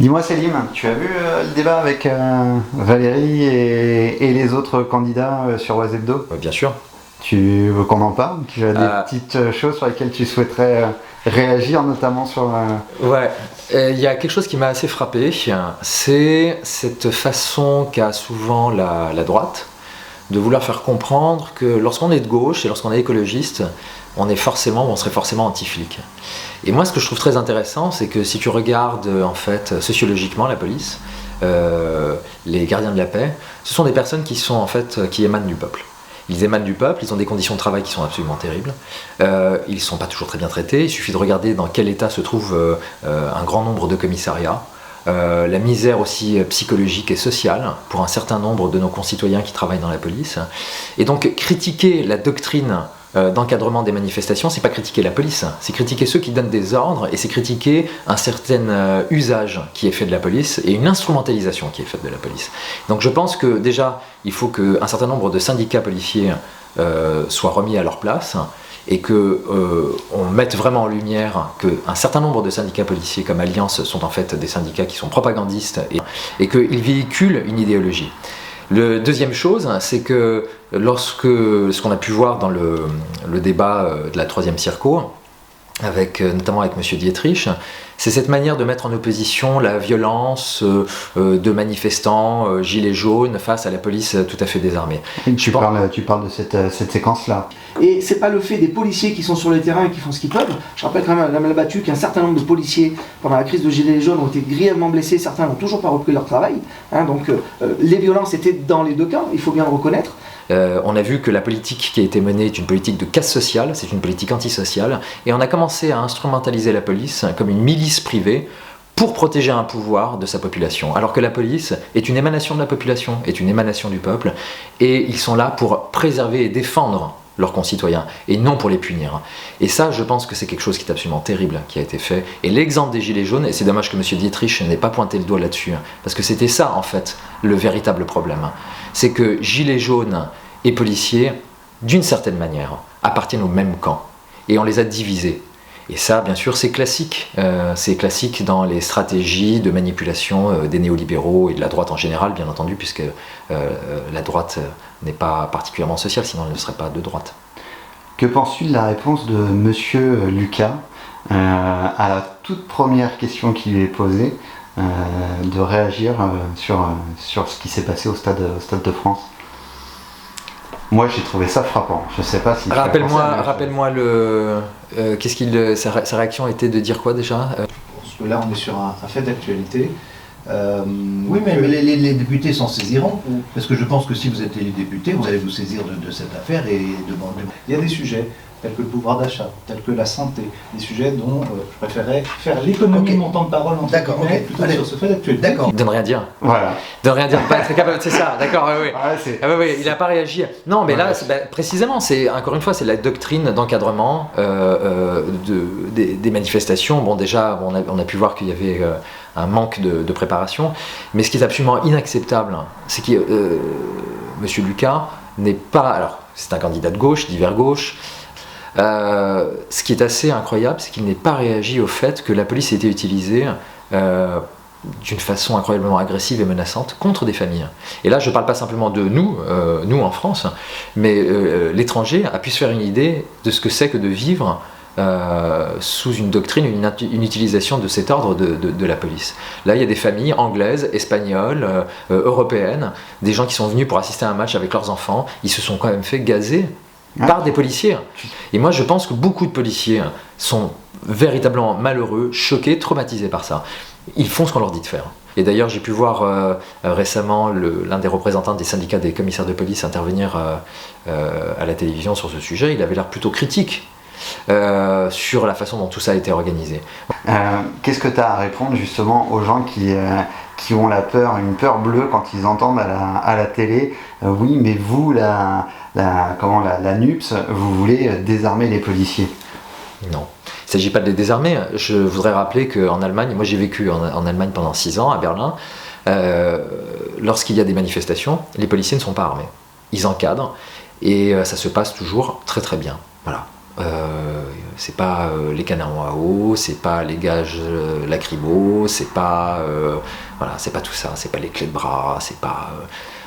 Dis-moi Célim, tu as vu le débat avec Valérie et les autres candidats sur Wazebdo? Bien sûr. Tu veux qu'on en parle? Tu as des petites choses sur lesquelles tu souhaiterais réagir, notamment sur... Ouais, il y a quelque chose qui m'a assez frappé, c'est cette façon qu'a souvent la droite de vouloir faire comprendre que lorsqu'on est de gauche et lorsqu'on est écologiste, on serait forcément anti-flic. Et moi, ce que je trouve très intéressant, c'est que si tu regardes en fait sociologiquement la police, les gardiens de la paix, ce sont des personnes qui émanent du peuple. Ils émanent du peuple, ils ont des conditions de travail qui sont absolument terribles, ils ne sont pas toujours très bien traités, il suffit de regarder dans quel état se trouve un grand nombre de commissariats, la misère aussi psychologique et sociale pour un certain nombre de nos concitoyens qui travaillent dans la police. Et donc critiquer la doctrine d'encadrement des manifestations, c'est pas critiquer la police, c'est critiquer ceux qui donnent des ordres et c'est critiquer un certain usage qui est fait de la police et une instrumentalisation qui est faite de la police. Donc je pense que déjà, il faut qu'un certain nombre de syndicats policiers soient remis à leur place et qu'on mette vraiment en lumière qu'un certain nombre de syndicats policiers comme Alliance sont en fait des syndicats qui sont propagandistes et qu'ils véhiculent une idéologie. La deuxième chose, c'est que ce qu'on a pu voir dans le débat de la troisième circo, notamment avec M. Dietrich, c'est cette manière de mettre en opposition la violence de manifestants gilets jaunes face à la police tout à fait désarmée. Tu parles de cette séquence-là. Et c'est pas le fait des policiers qui sont sur le terrain et qui font ce qu'ils peuvent. Je rappelle quand même à Mme Labattu qu'un certain nombre de policiers, pendant la crise de gilets jaunes, ont été grièvement blessés. Certains n'ont toujours pas repris leur travail. Donc les violences étaient dans les deux camps, il faut bien le reconnaître. On a vu que la politique qui a été menée est une politique de casse sociale, c'est une politique antisociale, et on a commencé à instrumentaliser la police comme une milice privée pour protéger un pouvoir de sa population, alors que la police est une émanation de la population, est une émanation du peuple, et ils sont là pour préserver et défendre leurs concitoyens, et non pour les punir. Et ça, je pense que c'est quelque chose qui est absolument terrible, qui a été fait. Et l'exemple des Gilets jaunes, et c'est dommage que M. Dietrich n'ait pas pointé le doigt là-dessus, parce que c'était ça, en fait, le véritable problème. C'est que Gilets jaunes et policiers, d'une certaine manière, appartiennent au même camp, et on les a divisés. Et ça, bien sûr, c'est classique. C'est classique dans les stratégies de manipulation des néolibéraux et de la droite en général, bien entendu, puisque la droite n'est pas particulièrement sociale, sinon elle ne serait pas de droite. Que penses-tu de la réponse de M. Lucas à la toute première question qui lui est posée, de réagir sur ce qui s'est passé au Stade de France? Moi, j'ai trouvé ça frappant. Je sais pas si. Rappelle-moi sa réaction était de dire quoi déjà? Parce que là, on est sur un fait d'actualité. Oui, mais les députés s'en saisiront. Parce que je pense que si vous êtes élu député, vous allez vous saisir de cette affaire et demander. Il y a des sujets tels que le pouvoir d'achat, tels que la santé, des sujets dont je préférais faire l'économie de mon temps de parole plutôt sur ce fait d'actualité. D'accord. De ne rien dire. Voilà. De ne rien dire, pas être capable, c'est ça, d'accord, oui. Il n'a pas réagi. Non, mais là, précisément, encore une fois, c'est la doctrine d'encadrement des manifestations. Bon, déjà, on a pu voir qu'il y avait un manque de préparation, mais ce qui est absolument inacceptable, c'est que M. Lucas n'est pas... Alors, c'est un candidat de gauche, d'hiver gauche. Ce qui est assez incroyable, c'est qu'il n'ait pas réagi au fait que la police ait été utilisée d'une façon incroyablement agressive et menaçante contre des familles. Et là, je ne parle pas simplement de nous en France, mais l'étranger a pu se faire une idée de ce que c'est que de vivre sous une doctrine, une utilisation de cet ordre de la police. Là, il y a des familles anglaises, espagnoles, européennes, des gens qui sont venus pour assister à un match avec leurs enfants, ils se sont quand même fait gazer par des policiers. Et moi, je pense que beaucoup de policiers sont véritablement malheureux, choqués, traumatisés par ça. Ils font ce qu'on leur dit de faire. Et d'ailleurs, j'ai pu voir récemment l'un des représentants des syndicats des commissaires de police intervenir à la télévision sur ce sujet. Il avait l'air plutôt critique sur la façon dont tout ça a été organisé. Qu'est-ce que tu as à répondre justement aux gens qui ont une peur bleue quand ils entendent à la télé oui, mais vous, la NUPS, vous voulez désarmer les policiers? Non. Il ne s'agit pas de les désarmer. Je voudrais rappeler qu'en Allemagne, moi j'ai vécu en Allemagne pendant 6 ans, à Berlin, lorsqu'il y a des manifestations, les policiers ne sont pas armés. Ils encadrent et ça se passe toujours très très bien. Voilà. c'est pas les canards à eau, c'est pas les gages lacrymaux, c'est pas c'est pas tout ça, c'est pas les clés de bras, c'est pas.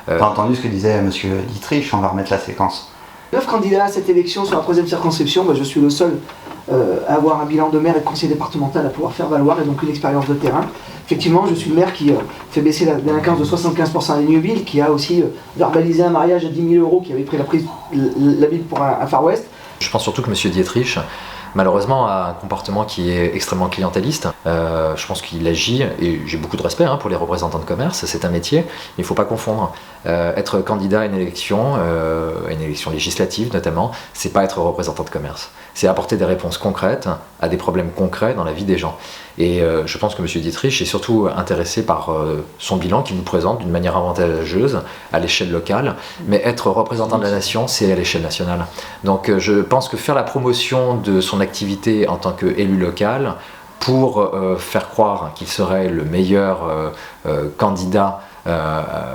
T'as entendu ce que disait Monsieur Dietrich, on va remettre la séquence. 9 candidats à cette élection sur la 3e circonscription, je suis le seul à avoir un bilan de maire et de conseiller départemental à pouvoir faire valoir et donc une expérience de terrain. Effectivement, je suis le maire qui fait baisser la délinquance de 75% à Ligneuville, qui a aussi verbalisé un mariage à 10 000 € qui avait pris la ville pour un Far West. Je pense surtout que M. Dietrich, malheureusement, a un comportement qui est extrêmement clientéliste. Je pense qu'il agit, et j'ai beaucoup de respect pour les représentants de commerce, c'est un métier, mais il ne faut pas confondre. Être candidat à une élection législative notamment, c'est pas être représentant de commerce. C'est apporter des réponses concrètes à des problèmes concrets dans la vie des gens. Et je pense que M. Dietrich est surtout intéressé par son bilan qu'il nous présente d'une manière avantageuse à l'échelle locale, mais être représentant de la nation, c'est à l'échelle nationale. Donc je pense que faire la promotion de son activité en tant qu'élu local pour faire croire qu'il serait le meilleur candidat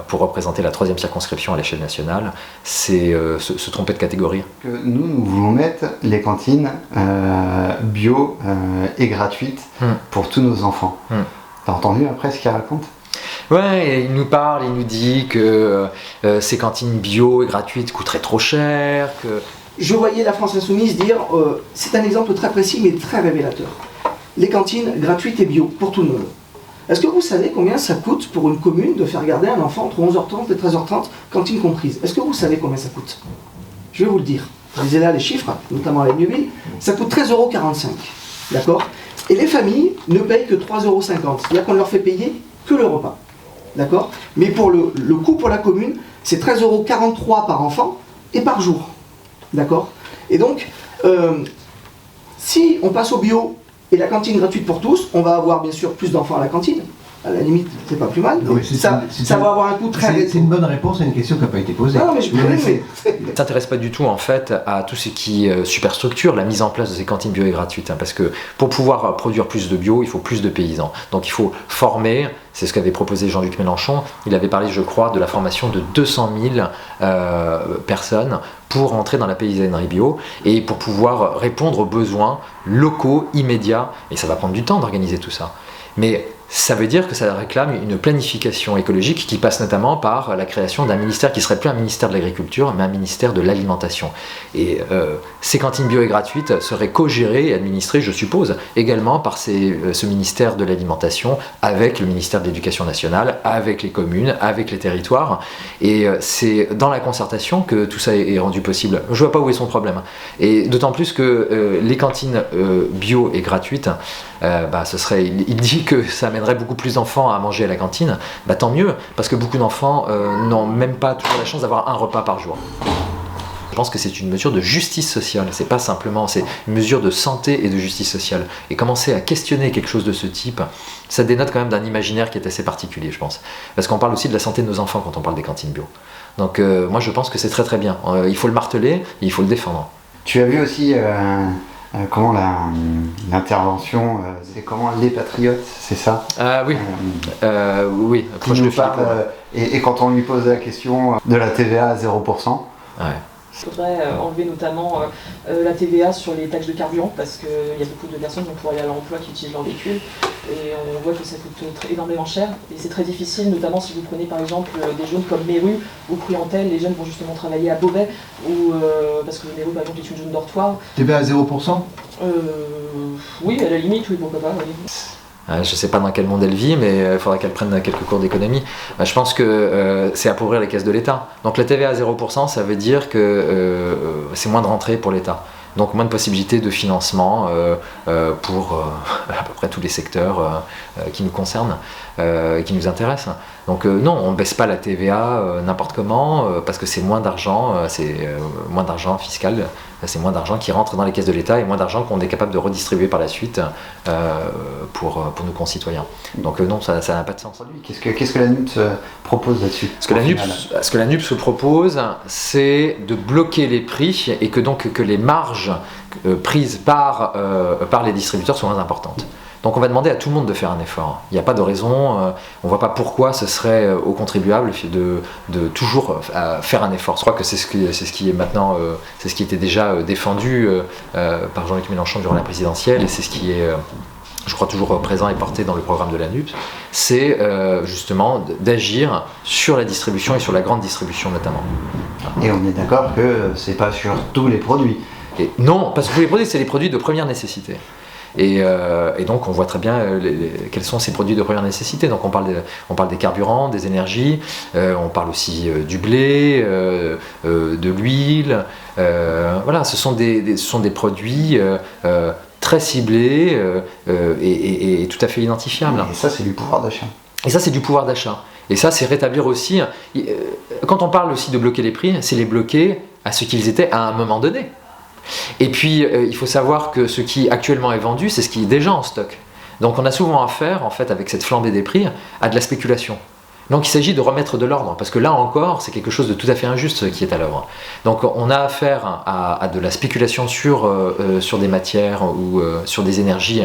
pour représenter la 3e circonscription à l'échelle nationale, c'est se tromper de catégorie. Nous voulons mettre les cantines bio et gratuites pour tous nos enfants. T'as entendu après ce qu'il raconte ? Ouais, il nous parle, il nous dit que ces cantines bio et gratuites coûteraient trop cher, que... Je voyais la France Insoumise dire, c'est un exemple très précis mais très révélateur. Les cantines gratuites et bio pour tout le monde. Est-ce que vous savez combien ça coûte pour une commune de faire garder un enfant entre 11h30 et 13h30, cantine comprise? Est-ce que vous savez combien ça coûte? Je vais vous le dire. Vous lisez là les chiffres, notamment à la Ligneuville, ça coûte 13,45 €. D'accord? Et les familles ne payent que 3,50 €. C'est-à-dire qu'on ne leur fait payer que le repas. D'accord? Mais pour le coût pour la commune, c'est 13,43 € par enfant et par jour. D'accord? Et donc, si on passe au bio et la cantine gratuite pour tous, on va avoir bien sûr plus d'enfants à la cantine. À la limite, c'est pas plus mal. Oui, ça va avoir un coût très réduit. C'est une bonne réponse à une question qui n'a pas été posée. Non, mais je ne s'intéresse pas du tout en fait à tout ce qui superstructure la mise en place de ces cantines bio et gratuites, parce que pour pouvoir produire plus de bio, il faut plus de paysans. Donc il faut former, c'est ce qu'avait proposé Jean-Luc Mélenchon. Il avait parlé, je crois, de la formation de 200 000 personnes pour entrer dans la paysannerie bio et pour pouvoir répondre aux besoins locaux, immédiats. Et ça va prendre du temps d'organiser tout ça. Mais ça veut dire que ça réclame une planification écologique qui passe notamment par la création d'un ministère qui serait plus un ministère de l'agriculture, mais un ministère de l'alimentation. Et ces cantines bio et gratuites seraient co-gérées et administrées, je suppose, également par ce ministère de l'alimentation, avec le ministère de l'Éducation nationale, avec les communes, avec les territoires. Et c'est dans la concertation que tout ça est rendu possible. Je ne vois pas où est son problème. Et d'autant plus que les cantines bio et gratuites, il dit que ça amènerait beaucoup plus d'enfants à manger à la cantine, tant mieux, parce que beaucoup d'enfants n'ont même pas toujours la chance d'avoir un repas par jour. Je pense que c'est une mesure de justice sociale, c'est pas simplement, c'est une mesure de santé et de justice sociale. Et commencer à questionner quelque chose de ce type, ça dénote quand même d'un imaginaire qui est assez particulier, je pense. Parce qu'on parle aussi de la santé de nos enfants quand on parle des cantines bio. Donc moi je pense que c'est très très bien. Il faut le marteler et il faut le défendre. Tu as vu aussi comment l'intervention, c'est comment les patriotes, c'est ça? Oui, oui, proche de Philippe. Et quand on lui pose la question de la TVA à 0%. Ouais. Il faudrait enlever notamment la TVA sur les taxes de carburant parce qu'il y a beaucoup de personnes qui vont pouvoir aller à l'emploi qui utilisent leur véhicule et on voit que ça coûte énormément cher et c'est très difficile, notamment si vous prenez par exemple des jeunes comme Méru ou Cruantel, les jeunes vont justement travailler à Beauvais ou parce que Méru par exemple est une zone dortoir. TVA à 0%? Oui, à la limite, oui, pourquoi pas, oui. Je ne sais pas dans quel monde elle vit, mais il faudra qu'elle prenne quelques cours d'économie. Je pense que c'est appauvrir les caisses de l'État. Donc la TVA à 0%, ça veut dire que c'est moins de rentrées pour l'État. Donc moins de possibilités de financement pour à peu près tous les secteurs qui nous concernent, qui nous intéressent. Donc non, on ne baisse pas la TVA n'importe comment, parce que c'est moins d'argent, moins d'argent fiscal, c'est moins d'argent qui rentre dans les caisses de l'État et moins d'argent qu'on est capable de redistribuer par la suite pour nos concitoyens. Donc non, ça n'a pas de sens. Qu'est-ce que la NUPS propose là-dessus? Ce que la NUPS propose, c'est de bloquer les prix et que les marges prises par les distributeurs soient moins importantes. Donc on va demander à tout le monde de faire un effort. Il n'y a pas de raison, on ne voit pas pourquoi ce serait aux contribuables de toujours faire un effort. Je crois que c'est ce qui est maintenant, c'est ce qui était déjà défendu par Jean-Luc Mélenchon durant la présidentielle, et c'est ce qui est, je crois, toujours présent et porté dans le programme de la NUP, c'est justement d'agir sur la distribution et sur la grande distribution notamment. Et on est d'accord que c'est pas sur tous les produits. Et non, parce que tous les produits, c'est les produits de première nécessité. Et donc on voit très bien quels sont ces produits de première nécessité. Donc on parle des carburants, des énergies, on parle aussi du blé, de l'huile. Voilà, ce sont des produits très ciblés et tout à fait identifiables. Et ça, c'est du pouvoir d'achat. Et ça, c'est du pouvoir d'achat. Et ça, c'est rétablir aussi... Quand on parle aussi de bloquer les prix, c'est les bloquer à ce qu'ils étaient à un moment donné. Et puis, il faut savoir que ce qui actuellement est vendu, c'est ce qui est déjà en stock. Donc on a souvent affaire, en fait, avec cette flambée des prix, à de la spéculation. Donc il s'agit de remettre de l'ordre, parce que là encore, c'est quelque chose de tout à fait injuste qui est à l'œuvre. Donc on a affaire à de la spéculation sur des matières ou sur des énergies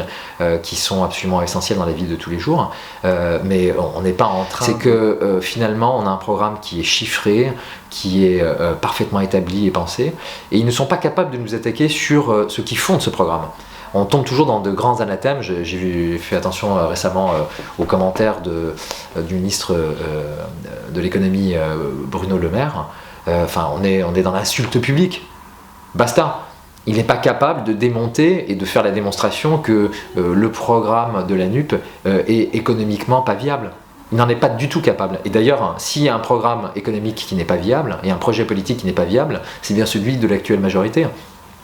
qui sont absolument essentielles dans la vie de tous les jours, mais on n'est pas en train... C'est que finalement, on a un programme qui est chiffré, qui est parfaitement établi et pensé, et ils ne sont pas capables de nous attaquer sur ce qui fonde ce programme. On tombe toujours dans de grands anathèmes. J'ai fait attention récemment aux commentaires du ministre de l'économie Bruno Le Maire. Enfin, on est dans l'insulte publique. Basta. Il n'est pas capable de démonter et de faire la démonstration que le programme de la NUP est économiquement pas viable. Il n'en est pas du tout capable. Et d'ailleurs, s'il y a un programme économique qui n'est pas viable et un projet politique qui n'est pas viable, c'est bien celui de l'actuelle majorité.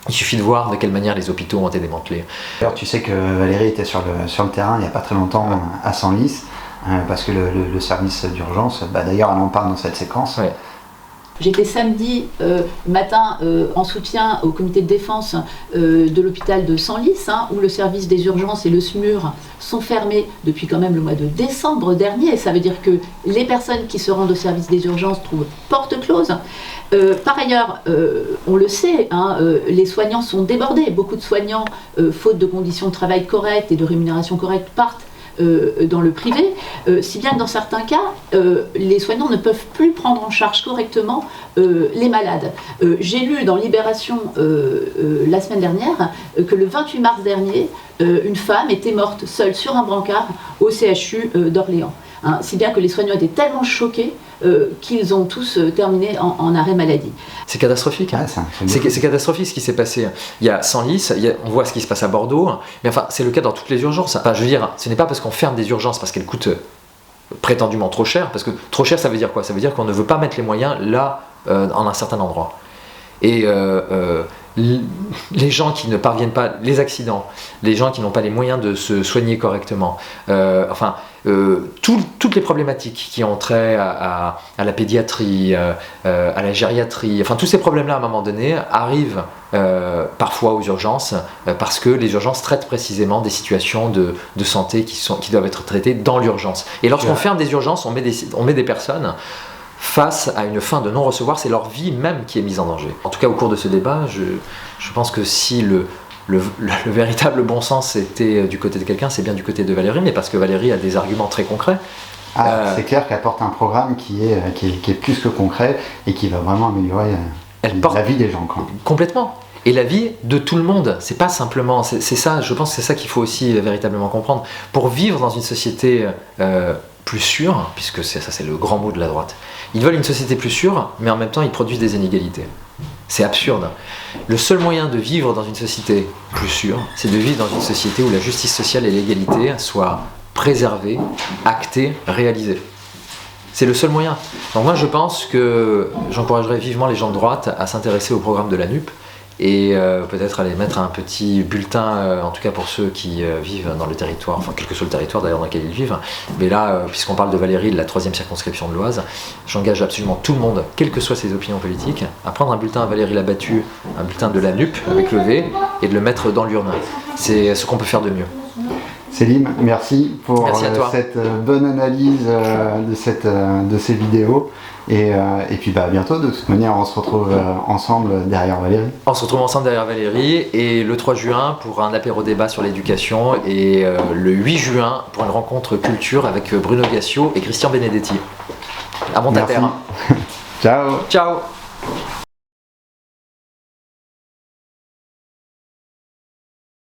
Il suffit de voir de quelle manière les hôpitaux ont été démantelés. Alors, tu sais que Valérie était sur le terrain il n'y a pas très longtemps à Senlis, parce que le service d'urgence, d'ailleurs elle en parle dans cette séquence. Ouais. J'étais samedi matin en soutien au comité de défense de l'hôpital de Senlis, où le service des urgences et le SMUR sont fermés depuis quand même le mois de décembre dernier. Ça veut dire que les personnes qui se rendent au service des urgences trouvent porte close. Par ailleurs, on le sait, les soignants sont débordés. Beaucoup de soignants, faute de conditions de travail correctes et de rémunération correcte, partent dans le privé, si bien que dans certains cas, les soignants ne peuvent plus prendre en charge correctement les malades. J'ai lu dans Libération la semaine dernière que le 28 mars dernier, une femme était morte seule sur un brancard au CHU d'Orléans. Si bien que les soignants étaient tellement choqués qu'ils ont tous terminé en arrêt maladie. C'est catastrophique. Hein. C'est catastrophique ce qui s'est passé. Il y a Senlis, on voit ce qui se passe à Bordeaux, mais enfin c'est le cas dans toutes les urgences. Enfin, je veux dire, ce n'est pas parce qu'on ferme des urgences parce qu'elles coûtent prétendument trop cher, parce que trop cher ça veut dire quoi? Ça veut dire qu'on ne veut pas mettre les moyens là, en un certain endroit. Et les gens qui ne parviennent pas, les accidents, les gens qui n'ont pas les moyens de se soigner correctement, toutes les problématiques qui ont trait à la pédiatrie, à la gériatrie, enfin tous ces problèmes-là à un moment donné arrivent parfois aux urgences parce que les urgences traitent précisément des situations de santé qui doivent être traitées dans l'urgence. Et lorsqu'on ferme des urgences, on met des personnes face à une fin de non-recevoir, c'est leur vie même qui est mise en danger. En tout cas, au cours de ce débat, je pense que si le véritable bon sens était du côté de quelqu'un, c'est bien du côté de Valérie, mais parce que Valérie a des arguments très concrets. C'est clair qu'elle porte un programme qui est plus que concret et qui va vraiment améliorer la vie des gens. Quoi. Complètement. Et la vie de tout le monde. C'est pas simplement... C'est ça, je pense que c'est ça qu'il faut aussi véritablement comprendre. Pour vivre dans une société plus sûre, puisque c'est le grand mot de la droite, ils veulent une société plus sûre, mais en même temps ils produisent des inégalités. C'est absurde. Le seul moyen de vivre dans une société plus sûre, c'est de vivre dans une société où la justice sociale et l'égalité soient préservées, actées, réalisées. C'est le seul moyen. Donc moi je pense que j'encouragerais vivement les gens de droite à s'intéresser au programme de la NUP et peut-être aller mettre un petit bulletin, en tout cas pour ceux qui vivent dans le territoire, enfin quel que soit le territoire d'ailleurs dans lequel ils vivent. Mais là, puisqu'on parle de Valérie, de la 3e circonscription de l'Oise, j'engage absolument tout le monde, quelles que soient ses opinions politiques, à prendre un bulletin à Valérie Labattu, un bulletin de la NUP avec le V, et de le mettre dans l'urne. C'est ce qu'on peut faire de mieux. Célim, merci pour Merci à toi. cette bonne analyse de ces vidéos. Et puis à bientôt. De toute manière, on se retrouve ensemble derrière Valérie. On se retrouve ensemble derrière Valérie et le 3 juin pour un apéro débat sur l'éducation et le 8 juin pour une rencontre culture avec Bruno Gassio et Christian Benedetti. À Montaterre. Ciao. Ciao.